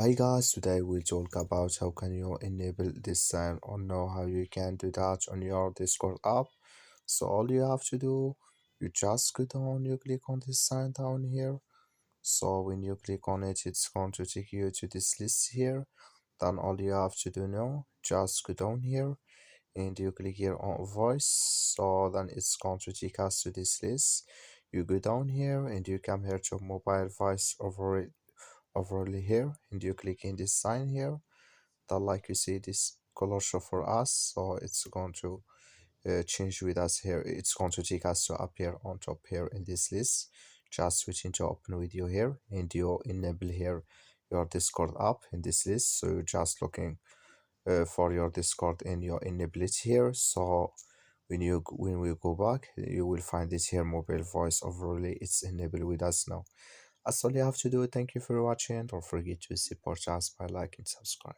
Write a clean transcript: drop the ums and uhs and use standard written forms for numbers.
Hi guys, today we'll talk about how can you enable this sign or know how you can do that on your Discord app. So all you have to do, you just go down, you click on this sign down here. So when you click on it, it's going to take you to this list here. Then all you have to do now, just go down here and you click here on voice. So then it's going to take us to this list. You go down here and you come here to mobile voice overlay here and you click in this sign here, then like you see this color show for us, so it's going to change with us here. It's going to take us to appear on top here in this list. Just switching to open video here and you enable here your Discord app in this list, so you're just looking for your Discord and you enable it here. So when we go back, you will find this here mobile voice overlay. It's enabled with us now. That's all you have to do. Thank you for watching. Don't forget to support us by liking and subscribe.